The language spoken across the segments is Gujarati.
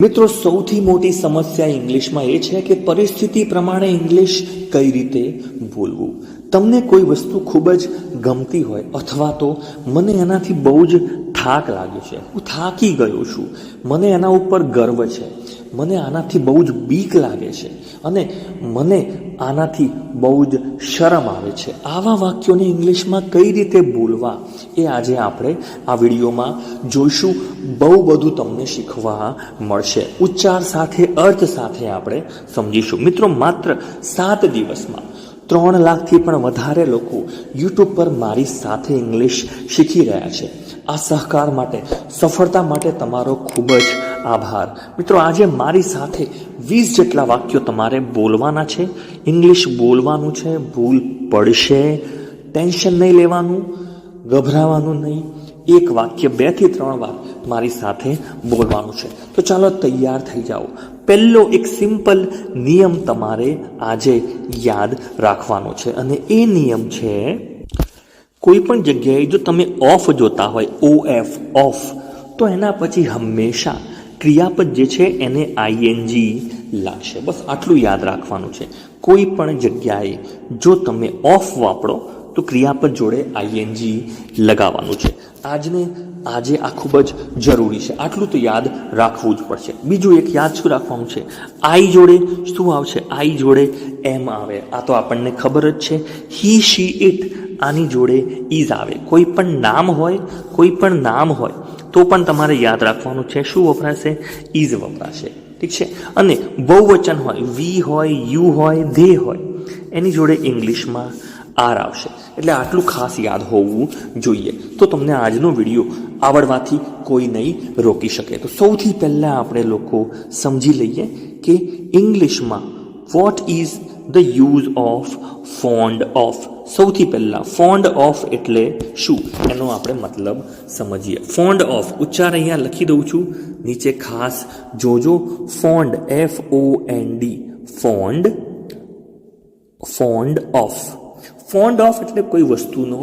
મિત્રો, સૌથી મોટી સમસ્યા ઇંગ્લિશમાં એ છે કે પરિસ્થિતિ પ્રમાણે ઇંગ્લિશ કઈ રીતે બોલવું. તમને કોઈ વસ્તુ ખૂબ જ ગમતી હોય અથવા તો મને એનાથી બહુ જ થાક લાગ્યો છે, હું થાકી ગયો છું, મને એના ઉપર ગર્વ છે, મને આનાથી બહુ જ બીક લાગે છે અને મને આનાથી બહુ જ શરમ આવે છે. આવા વાક્યોને ઇંગ્લિશમાં કઈ રીતે બોલવા એ આજે આપણે આ વિડીયોમાં જોઈશું. બહુ બધું તમને શીખવા મળશે. ઉચ્ચાર સાથે, અર્થ સાથે આપણે સમજીશું. મિત્રો, માત્ર 7 દિવસમાં 3 લાખથી પણ વધારે લોકો યુટ્યુબ પર મારી સાથે ઇંગ્લિશ શીખી રહ્યા છે. આ સહકાર માટે, સફળતા માટે તમારો ખૂબ જ આભાર. મિત્રો, આજે મારી સાથે 20 જેટલા વાક્યો તમારે બોલવાના છે. ઇંગ્લિશ બોલવાનું છે, ભૂલ પડશે, ટેન્શન નહીં લેવાનું, ગભરાવાનું નહીં. એક વાક્ય 2 થી 3 વાર મારી સાથે બોલવાનું છે. તો ચાલો તૈયાર થઈ જાઓ. પહેલો એક સિમ્પલ નિયમ તમારે આજે યાદ રાખવાનો છે અને એ નિયમ છે, કોઈ પણ જગ્યાએ જો તમે ઓફ જોતા હોય, OF ઓફ, તો એના પછી હંમેશા ક્રિયાપદ જે છે એને ING લાગશે. બસ આટલું યાદ રાખવાનું છે. કોઈ પણ જગ્યાએ જો તમે ઓફ વાપરો તો ક્રિયાપદ જોડે ING લગાવવાનું છે. આજે આ ખૂબ જ જરૂરી છે. આટલું તો યાદ રાખવું જ પડશે. બીજું એક યાદ શું રાખવાનું છે, આઈ જોડે શું આવશે? આઈ જોડે એમ આવે. આ તો આપણને ખબર જ છે. હી, શી, ઇટ, આની જોડે ઇઝ આવે. કોઈ પણ નામ હોય તો પણ તમારે યાદ રાખવાનું છે શું વપરાશે? ઇઝ વપરાશે. ઠીક છે. અને બહુવચન હોય, વી હોય, યુ હોય, ધે હોય, એની જોડે ઇંગ્લિશમાં આર આવશે. એટલે આટલું ખાસ યાદ હોવું જોઈએ. તો તમને આજનો વિડીયો આવડવાથી કોઈ નહીં રોકી શકે. તો સૌથી પહેલાં આપણે લોકો સમજી લઈએ કે ઇંગ્લિશમાં what is the use of fond of. સૌથી પહેલાં ફોન્ડ ઓફ એટલે શું, એનો આપણે મતલબ સમજીએ. ફોન્ડ ઓફ ઉચ્ચાર અહીંયા લખી દઉં છું, નીચે ખાસ જોજો. Found, FOND, found of. Fond of એટલે કોઈ વસ્તુનો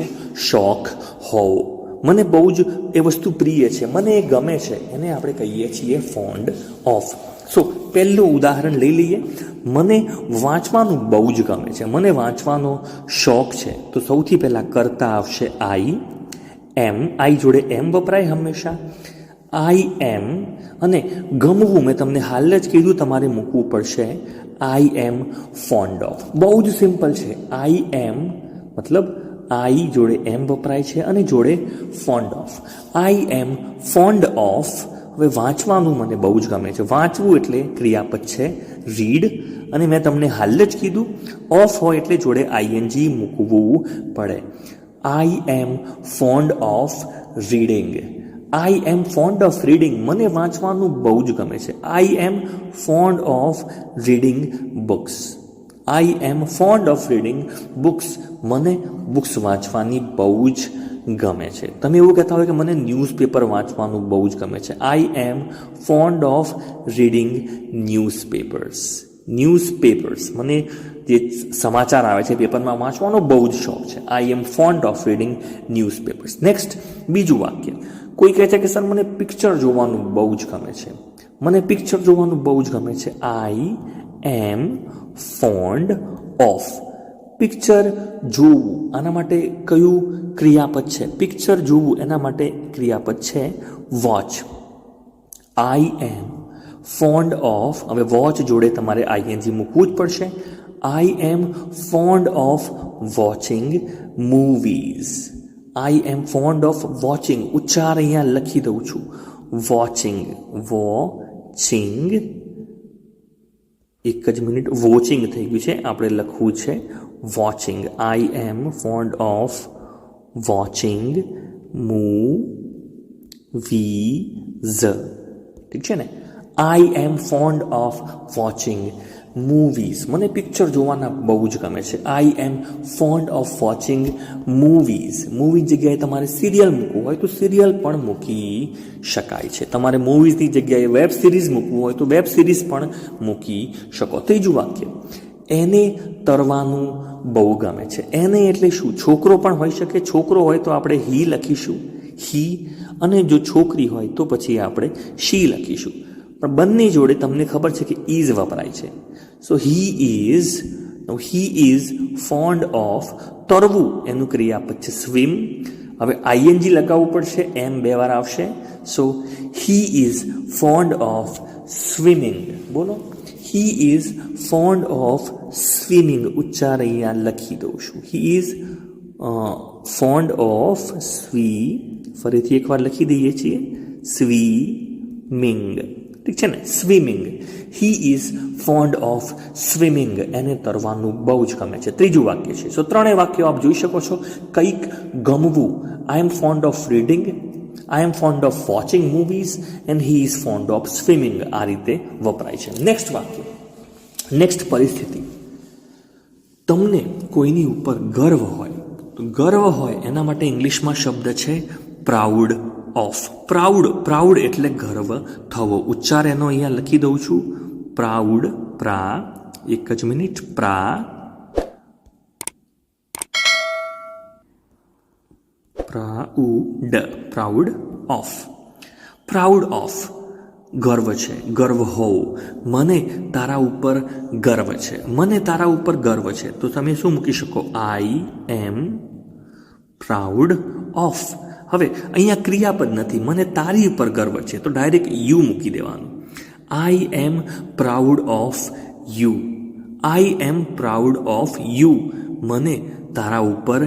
શોખ હોવો. મને બહુ જ એ વસ્તુ પ્રિય છે, મને એ ગમે છે, એને આપણે કહીએ છીએ ફોન્ડ ઓફ. સો પહેલું ઉદાહરણ લઈ લઈએ. મને વાંચવાનું બહુ જ ગમે છે, મને વાંચવાનો શોખ છે. તો સૌથી પહેલાં કરતા આવશે આઈ એમ. આઈ જોડે એમ વપરાય હંમેશા. આઈ એમ. અને ગમવું મેં તમને હાલ જ કીધું, તમારે મૂકવું પડશે આઈ એમ ફોન્ડ ઓફ. બહુ જ સિમ્પલ છે. આઈ એમ મતલબ આઈ જોડે એમ વપરાય છે અને જોડે fond of. I am fond of. હવે વાંચવાનું મને બહુ જ ગમે છે. વાંચવું એટલે ક્રિયાપદ છે રીડ. અને મેં તમને હાલ જ કીધું, ઓફ હોય એટલે જોડે ING મૂકવું પડે. I am fond of reading. I am fond of reading. મને વાંચવાનું બહુ જ ગમે છે. I am fond of reading books. I am fond of reading books. મને બુક્સ વાંચવાની બહુ જ ગમે છે. તમે એવું કહેતા હોય કે મને ન્યૂઝપેપર વાંચવાનું બહુ જ ગમે છે. I am fond of reading newspapers. મને જે સમાચાર આવે છે પેપરમાં વાંચવાનો બહુ જ શોખ છે. I am fond of reading newspapers. Next બીજું વાક્ય. કોઈ કહે છે કે સર મને પિક્ચર જોવાનું બહુ જ ગમે છે. મને પિક્ચર જોવાનું બહુ જ ગમે છે. I am fond of. Picture જોવું, આના માટે કયું ક્રિયાપદ છે? પિક્ચર જોવું એના માટે ક્રિયાપદ છે watch. I am fond of. હવે વોચ જોડે તમારે ING મૂકવું જ પડશે. I am fond of watching movies. I am fond of watching. ઉચ્ચાર અહીંયા લખી દઉં છું, વોચિંગ. એક જ મિનિટ, વોચિંગ થઈ ગયું છે, આપણે લખવું છે watching. I am fond of watching movies. ઠીક છે ને? I am fond of watching movies. મને પિક્ચર જોવાના બહુ જ ગમે છે. I am fond of watching movies. Movie જગ્યાએ તમારે સિરિયલ મૂકવું હોય તો સિરિયલ પણ મૂકી શકાય છે. તમારે મૂવીઝની જગ્યાએ વેબ સિરીઝ મૂકવું હોય તો વેબ સિરીઝ પણ મૂકી શકો. ત્રીજું વાક્ય, એને તરવાનું બહુ ગમે છે. એને એટલે શું? છોકરો પણ હોઈ શકે. છોકરો હોય તો આપણે હી લખીશું, હી. અને જો છોકરી હોય તો પછી આપણે શી લખીશું. પણ બંને જોડે તમને ખબર છે કે ઇઝ વપરાય છે. સો હી ઇઝ ફોન્ડ ઓફ તરવું એનું ક્રિયાપદ છે સ્વિમ. હવે આઈએનજી લગાવવું પડશે, એમ 2 વાર આવશે. So he is fond of swimming. બોલો, he is fond of swimming. ઉચ્ચાર અહીંયા લખી દઉં છું. હી ઇઝ ફોન્ડ ઓફ ફરીથી એકવાર લખી દઈએ છીએ, સ્વિમિંગ. ઠીક છે ને, swimming. He is fond of swimming. એને તરવાનું બહુ જ ગમે છે. ત્રીજું વાક્ય છે. સો ત્રણેય વાક્યો આપ જોઈ શકો છો. કંઈક ગમવું, I am fond of reading, I am fond of watching movies and he is fond of swimming. આ રીતે વપરાય છે. નેક્સ્ટ વાક્ય, નેક્સ્ટ પરિસ્થિતિ. તમને કોઈની ઉપર ગર્વ હોય, તો ગર્વ હોય એના માટે ઇંગ્લિશમાં શબ્દ છે પ્રાઉડ ઓફ. પ્રાઉડ એટલે ગર્વ થવો. ઉચ્ચાર એનો અહીંયા લખી દઉં છું, પ્રાઉડ. એક જ મિનિટ, પ્રાઉડ ઓફ. ગર્વ છે, ગર્વ હોવો. મને તારા ઉપર ગર્વ છે, મને તારા ઉપર ગર્વ છે. તો તમે શું મૂકી શકો? આઈ એમ પ્રાઉડ ઓફ. હવે અહીંયા ક્રિયાપદ નથી, મને તારી ઉપર ગર્વ છે, તો ડાયરેક્ટ યુ મૂકી દેવાનું. I am proud of you. I am proud of you. મને તારા ઉપર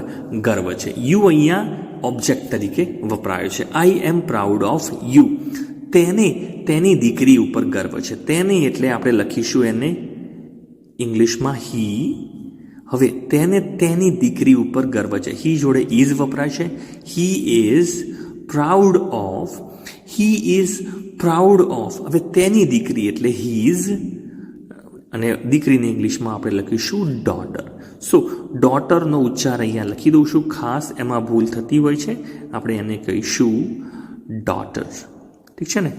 ગર્વ છે. યુ અહીંયા ઓબ્જેક્ટ તરીકે વપરાયો છે. I am proud of you. તેની દીકરી ઉપર ગર્વ છે. તેને એટલે આપણે લખીશું એને ઇંગ્લિશમાં હી. હવે તેની દીકરી ઉપર ગર્વ છે. હી જોડે ઇઝ વપરાય છે. He is proud of. હવે તેની દીકરી એટલે હીઝ, અને દીકરીને ઇંગ્લિશમાં આપણે લખીશું ડોટર. સો ડોટરનો ઉચ્ચાર અહીંયા લખી દઉં છું ખાસ, એમાં ભૂલ થતી હોય છે. આપણે એને કહીશું ડોટર. ઠીક છે ને,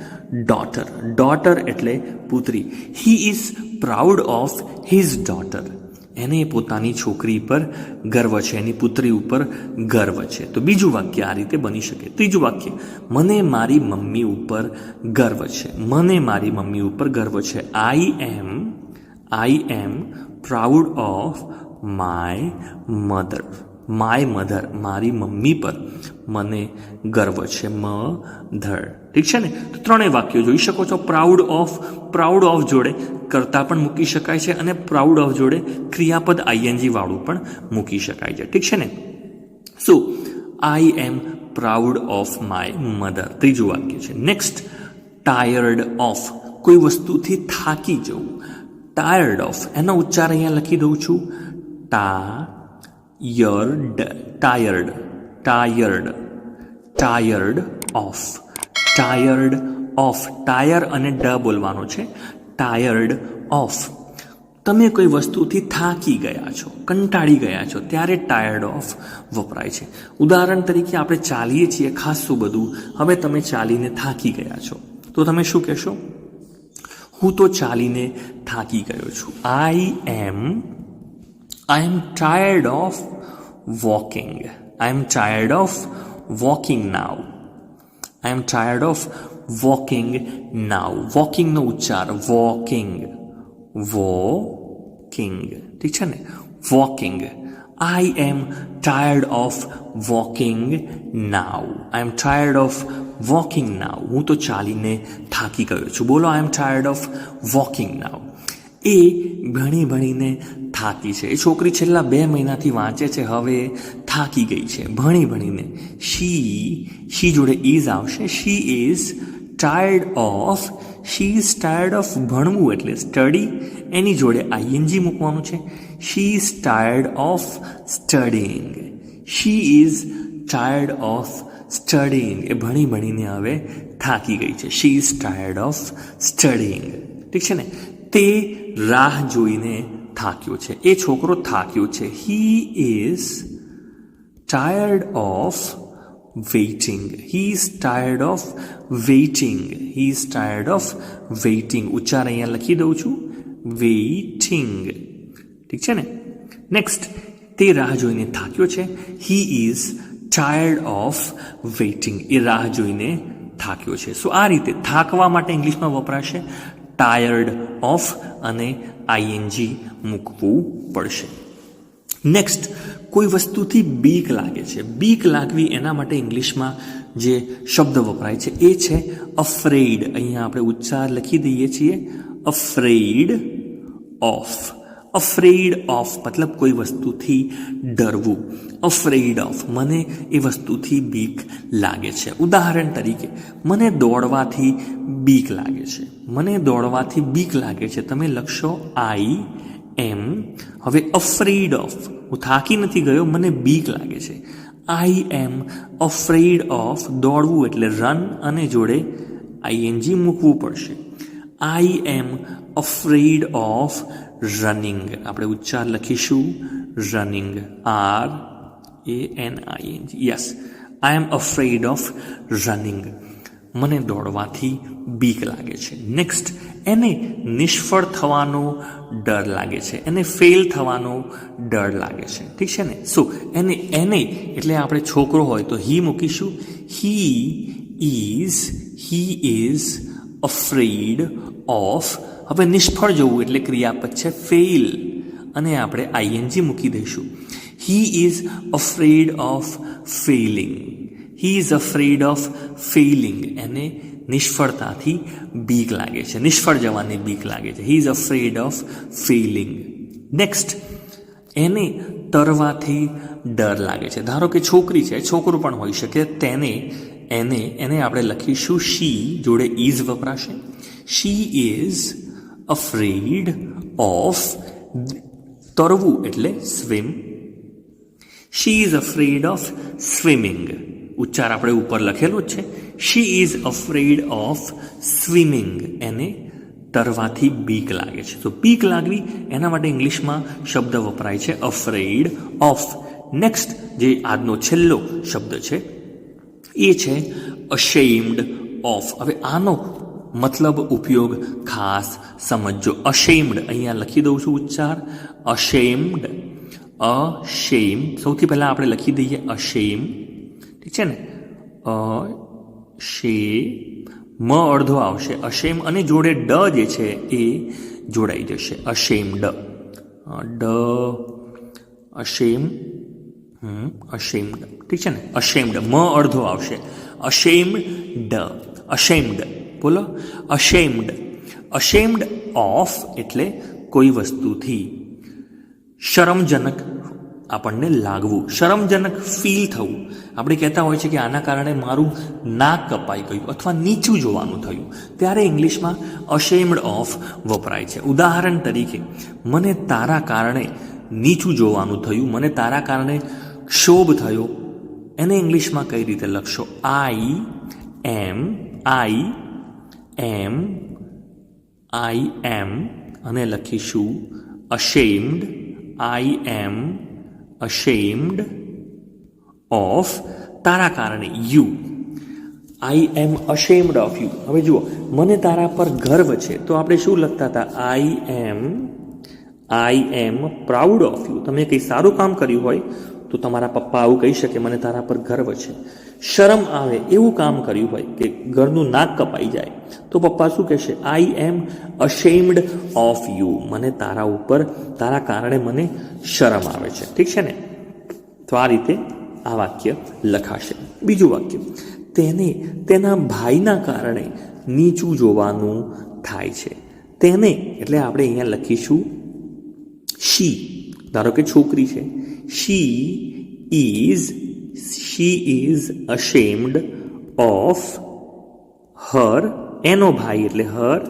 ડોટર એટલે પુત્રી. He is proud of his daughter. એને પોતાની છોકરી પર ગર્વ છે, એની પુત્રી ઉપર ગર્વ છે. તો બીજું વાક્ય આ રીતે બની શકે. ત્રીજું વાક્ય, મને મારી મમ્મી ઉપર ગર્વ છે. મને મારી મમ્મી ઉપર ગર્વ છે. I am proud of my mother. મારી મમ્મી પર મને ગર્વ છે. મધર. ઠીક છે ને. તો ત્રણેય વાક્યો જોઈ શકો છો. પ્રાઉડ ઓફ જોડે કર્તા પણ મૂકી શકાય છે, અને પ્રાઉડ ઓફ જોડે ક્રિયાપદ આઈએનજી વાળું પણ મૂકી શકાય છે. ઠીક છે ને. So I am proud of my mother. ત્રીજું વાક્ય છે. Next, tired of. કોઈ વસ્તુથી થાકી જવું. ટાયર્ડ ઓફ એનો ઉચ્ચાર અહીંયા લખી દઉં છું, ટાયર્ડ ઓફ. ટાયર અને ડ બોલવાનો છે. Tired of. તમે કોઈ વસ્તુથી થાકી ગયા છો, કંટાળી ગયા છો, ત્યારે ટાયર્ડ ઓફ વપરાય છે. ઉદાહરણ તરીકે આપણે ચાલીએ છીએ ખાસું બધું. હવે તમે ચાલીને થાકી ગયા છો, તો તમે શું કહેશો? હું તો ચાલીને થાકી ગયો છું. I am tired of walking. I am tired of walking now. વોકિંગનો ઉચ્ચાર વોકિંગ. ઠીક છે ને, walking. I am tired of walking now. હું તો ચાલીને થાકી ગયો છું. બોલો, I am tired of walking now. એ ભણીને થાકી છે. એ છોકરી છેલ્લા 2 મહિનાથી વાંચે છે, હવે થાકી ગઈ છે ભણીને. શી જોડે ઇઝ આવશે. શી ઇઝ ટાયર્ડ ઓફ ભણવું એટલે સ્ટડી. એની જોડે આઈએનજી મૂકવાનું છે. She is tired of studying. એ ભણીને હવે થાકી ગઈ છે. She is tired of studying. ઠીક છે ને. તે રાહ જોઈને થાક્યો છે. એ છોકરો થાક્યો છે. He is tired of waiting. ઉચ્ચાર અહીંયા લખી દઉં છું, વેઇટિંગ. ઠીક છે ને. નેક્સ્ટ, તે રાહ જોઈને થાક્યો છે. He is tired of waiting. એ રાહ જોઈને થાક્યો છે. સો આ રીતે થાકવા માટે ઇંગ્લિશમાં વપરાશે ટાયર્ડ ઓફ અને આઈએનજી મૂકવું પડશે. નેક્સ્ટ, કોઈ વસ્તુથી બીક લાગે છે. બીક લાગવી એના માટે ઇંગ્લિશમાં જે શબ્દ વપરાય છે એ છે અફ્રેઇડ. અહીંયા આપણે ઉચ્ચાર લખી દઈએ છીએ અફ્રેઇડ ઓફ. અફ્રેઇડ ઓફ મતલબ કોઈ વસ્તુથી ડરવું. અફ્રેઇડ ઓફ મને એ વસ્તુથી બીક લાગે છે. ઉદાહરણ તરીકે મને દોડવાથી બીક લાગે છે. મને દોડવાથી બીક લાગે છે. તમે લખશો આઈ એમ. હવે અફ્રેઇડ ઓફ, હું થાકી નથી ગયો, મને બીક લાગે છે. I am afraid of. દોડવું એટલે રન અને જોડે આઈએનજી મૂકવું પડશે. I am afraid of running. આપણે ઉચ્ચાર લખીશું running RANING. Yes, I am afraid of running. મને દોડવાથી બીક લાગે છે. નેક્સ્ટ, એને નિષ્ફળ થવાનો ડર લાગે છે. એને ફેલ થવાનો ડર લાગે છે. ઠીક છે ને? સો એને એટલે આપણે છોકરો હોય તો હી મૂકીશું. He is afraid of. હવે નિષ્ફળ જવું એટલે ક્રિયાપદ છે ફેલ અને આપણે આઈએનજી મૂકી દઈશું. He is afraid of failing. He is afraid of failing. એને નિષ્ફળતાથી બીક લાગે છે, નિષ્ફળ જવાની બીક લાગે છે. He is afraid of failing. Next, એને તરવાથી ડર લાગે છે. ધારો કે છોકરી છે, છોકરો પણ હોઈ શકે, એને આપણે લખીશું શી, જોડે ઇઝ વપરાશે. શી ઇઝ અફ્રેઇડ ઓફ. તરવું એટલે swim. She is afraid of swimming. ઉચ્ચાર આપણે ઉપર લખેલો જ છે. She is afraid of swimming. એને તરવાથી બીક લાગે છે. તો બીક લાગવી એના માટે ઇંગ્લિશમાં શબ્દ વપરાય છે અફ્રેઇડ ઓફ. નેક્સ્ટ, જે આજનો છેલ્લો શબ્દ છે એ છે અશેમ્ડ ઓફ. હવે આનો મતલબ ઉપયોગ ખાસ સમજો. અશેમ્ડ અહીંયા લખી દઉં છું ઉચ્ચાર અશેમ્ડ. સૌથી પહેલા આપણે લખી દઈએ અશેમ. ઠીક છે ને? મ અડધો આવશે અશેમ અને જોડે ડ જે છે એ જોડાઈ જશે. અશેમ્ડ અશેમ્ડ. ઠીક છે ને? અશેમ્ડ મ અડધો આવશે. અશેમ્ડ. બોલો અશેમ્ડ ઓફ એટલે કોઈ વસ્તુથી શરમજનક આપણને લાગવું, શરમજનક ફીલ થવું. આપણે કહેતા હોય છે કે આના કારણે મારું નાક કપાઈ ગયું અથવા નીચું જોવાનું થયું, ત્યારે ઇંગ્લિશમાં અશેમ્ડ ઓફ વપરાય છે. ઉદાહરણ તરીકે મને તારા કારણે નીચું જોવાનું થયું, મને તારા કારણે ક્ષોભ થયો. એને ઇંગ્લિશમાં કઈ રીતે લખશો? આઈ એમ અને લખીશું અશેમ્ડ. આઈ એમ અશેમ્ડ ઓફ. તારા કારણે you. I am ashamed of you. હવે જુઓ, મને તારા પર ગર્વ છે તો આપણે શું લખતા હતા? આઈ એમ પ્રાઉડ ઓફ યુ. તમે કંઈ સારું કામ કર્યું હોય તો તમારા પપ્પા આવું કહી શકે, મને તારા પર ગર્વ છે. શરમ આવે એવું કામ કર્યું હોય કે ઘરનું નાક કપાઈ જાય તો પપ્પા શું કહેશે? આઈ એમ અશેમ્ડ ઓફ યુ. મને તારા કારણે મને શરમ આવે છે. ઠીક છે ને? તો આ રીતે આ વાક્ય લખાશે. બીજું વાક્ય, તેને તેના ભાઈના કારણે નીચું જોવાનું થાય છે. તેને એટલે આપણે અહીંયા લખીશું શી. ધારો કે છોકરી છે, શી ઇઝ અશેમ્ડ ઓફ હર. એનો ભાઈ એટલે હર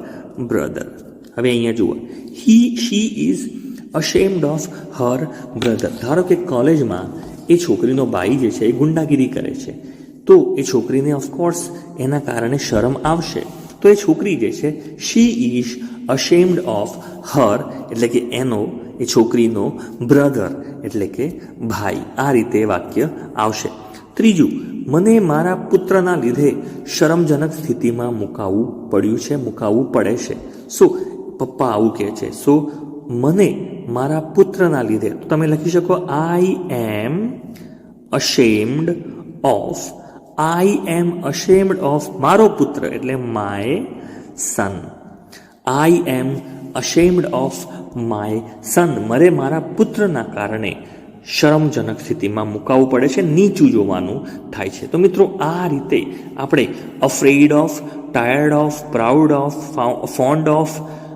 બ્રધર. હવે અહીંયા જુઓ, she is ashamed of her brother. ધારો કે કોલેજમાં એ છોકરીનો ભાઈ જે છે એ ગુંડાગીરી કરે છે તો એ છોકરીને ઓફકોર્સ એના કારણે શરમ આવશે. તો એ છોકરી જે છે શી ઇઝ અશેમ્ડ ઓફ હર એટલે કે એ છોકરીનો બ્રધર એટલે કે ભાઈ. આ રીતે વાક્ય આવશે. ત્રીજું, મને મારા પુત્રના લીધે શરમજનક સ્થિતિમાં મુકાવવું પડે છે. સો પપ્પા આવું કહે છે, સો મને મારા પુત્રના લીધે તમે લખી શકો આઈ am ashamed of I am ashamed of, મારો પુત્ર એટલે my son. I am ashamed of my son, મારે મારા પુત્રના કારણે શરમજનક સ્થિતિમાં મુકાવવું પડે છે, નીચું જોવાનું થાય છે. તો મિત્રો આ રીતે આપણે afraid of, tired of, proud of, fond of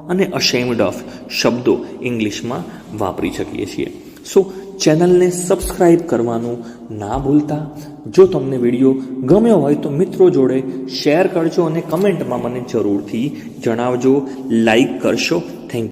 અને અશેમ્ડ ઓફ શબ્દો ઇંગ્લિશમાં વાપરી શકીએ છીએ. સો ચેનલને સબસ્ક્રાઇબ કરવાનું ના ભૂલતા. જો તમને વિડીયો ગમ્યો હોય તો મિત્રો જોડે શેર કરજો અને કમેન્ટમાં મને જરૂરથી જણાવજો. લાઈક કરશો. Thank you.